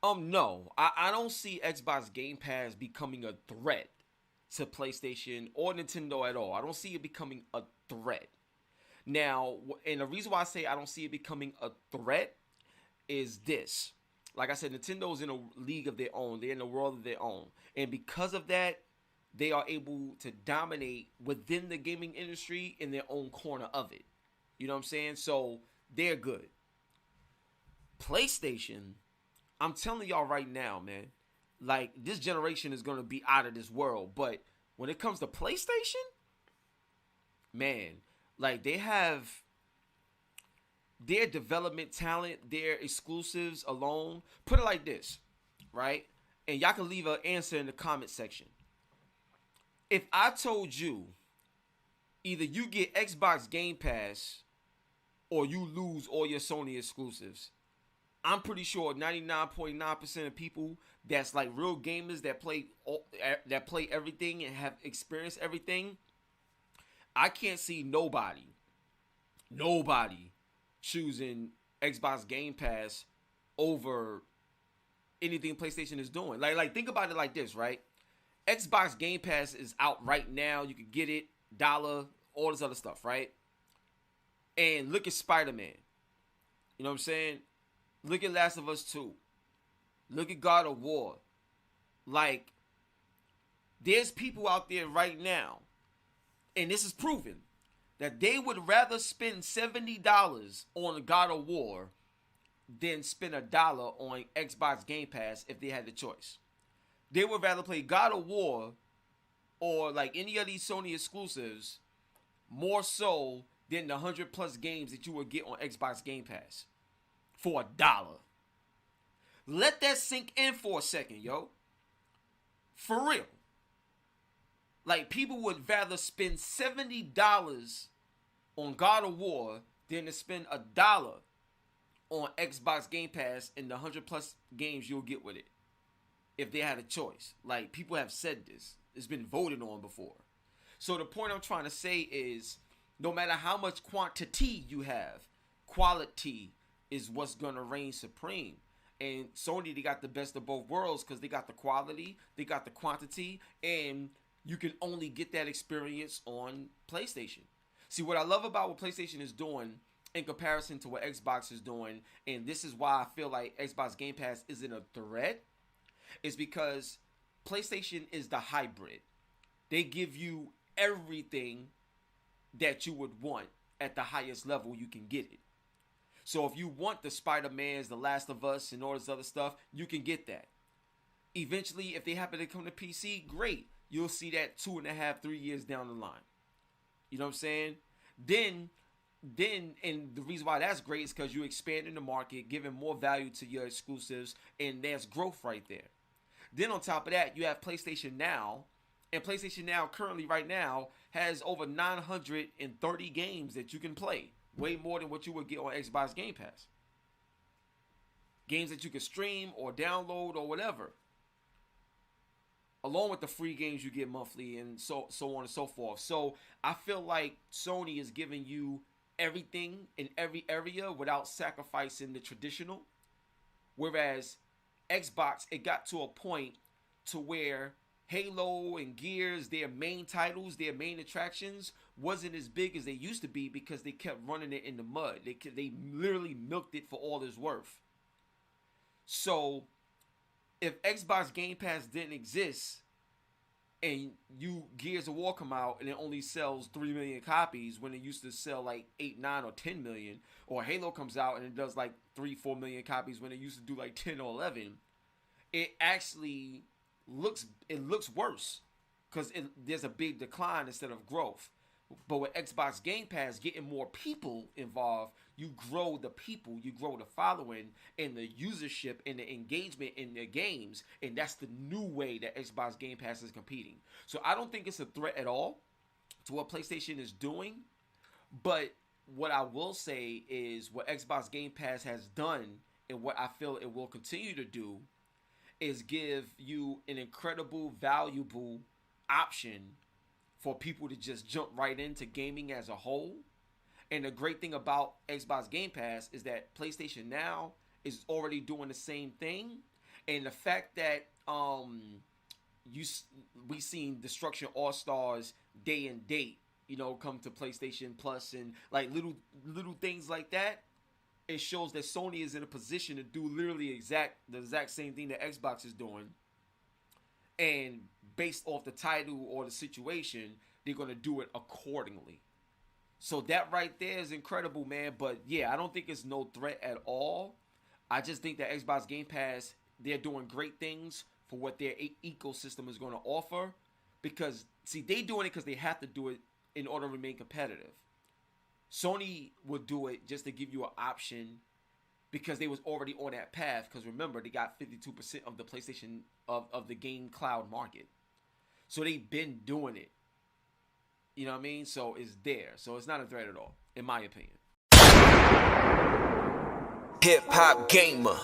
No, I don't see Xbox Game Pass becoming a threat to PlayStation or Nintendo at all. I don't see it becoming a threat. Now, and the reason why I say I don't see it becoming a threat is this. Like I said, Nintendo's in a league of their own. They're in a world of their own. And because of that, they are able to dominate within the gaming industry in their own corner of it. You know what I'm saying? So they're good. PlayStation, I'm telling y'all right now, man, like this generation is gonna be out of this world. But when it comes to PlayStation, man, like they have their development talent, their exclusives alone. Put it like this, right? And y'all can leave an answer in the comment section. If I told you either you get Xbox Game Pass or you lose all your Sony exclusives, I'm pretty sure 99.9% of people that's like real gamers that play everything and have experienced everything, I can't see nobody choosing Xbox Game Pass over anything PlayStation is doing. Like think about it like this, right? Xbox Game Pass is out right now. You can get it, dollar, all this other stuff, right? And look at Spider-Man. You know what I'm saying? Look at Last of Us 2. Look at God of War. Like, there's people out there right now, and this is proven, that they would rather spend $70 on God of War than spend $1 on Xbox Game Pass if they had the choice. They would rather play God of War or like any of these Sony exclusives more so than the 100 plus games that you would get on Xbox Game Pass for $1. Let that sink in for a second, yo. For real. Like, people would rather spend $70 on God of War than to spend $1 on Xbox Game Pass and the 100 plus games you'll get with it if they had a choice. Like, people have said this. It's been voted on before. So the point I'm trying to say is, no matter how much quantity you have, quality is what's going to reign supreme. And Sony, they got the best of both worlds because they got the quality, they got the quantity, and you can only get that experience on PlayStation. See, what I love about what PlayStation is doing in comparison to what Xbox is doing, and this is why I feel like Xbox Game Pass isn't a threat, is because PlayStation is the hybrid. They give you everything that you would want at the highest level you can get it. So if you want the Spider-Mans, the Last of Us, and all this other stuff, you can get that. Eventually, if they happen to come to PC, great. You'll see that 2.5, 3 years down the line. You know what I'm saying? Then, and the reason why that's great is because you expand in the market, giving more value to your exclusives, and there's growth right there. Then on top of that, you have PlayStation Now, and PlayStation Now currently right now has over 930 games that you can play. Way more than what you would get on Xbox Game Pass. Games that you can stream or download or whatever. Along with the free games you get monthly and so on and so forth. So I feel like Sony is giving you everything in every area without sacrificing the traditional. Whereas Xbox, it got to a point to where Halo and Gears, their main titles, their main attractions, wasn't as big as they used to be because they kept running it in the mud. They literally milked it for all it's worth. So if Xbox Game Pass didn't exist and you Gears of War come out and it only sells 3 million copies when it used to sell like 8, 9, or 10 million, or Halo comes out and it does like 3, 4 million copies when it used to do like 10 or 11, it actually looks worse because there's a big decline instead of growth. But with Xbox Game Pass getting more people involved, you grow the people, you grow the following and the usership and the engagement in the games, and that's the new way that Xbox Game Pass is competing. So I don't think it's a threat at all to what PlayStation is doing, but what I will say is what Xbox Game Pass has done and what I feel it will continue to do is give you an incredible, valuable option for people to just jump right into gaming as a whole. And the great thing about Xbox Game Pass is that PlayStation Now is already doing the same thing. And the fact that we seen Destruction All Stars day and date, you know, come to PlayStation Plus and like little things like that, it shows that Sony is in a position to do literally the exact same thing that Xbox is doing. And based off the title or the situation, they're gonna do it accordingly. So that right there is incredible, man. But yeah, I don't think it's no threat at all. I just think that Xbox Game Pass, they're doing great things for what their ecosystem is going to offer. Because, see, they doing it because they have to do it in order to remain competitive. Sony will do it just to give you an option because they was already on that path. Because remember, they got 52% of the PlayStation, of the game cloud market. So they've been doing it. You know what I mean? So it's there. So it's not a threat at all, in my opinion. HipHopGamer.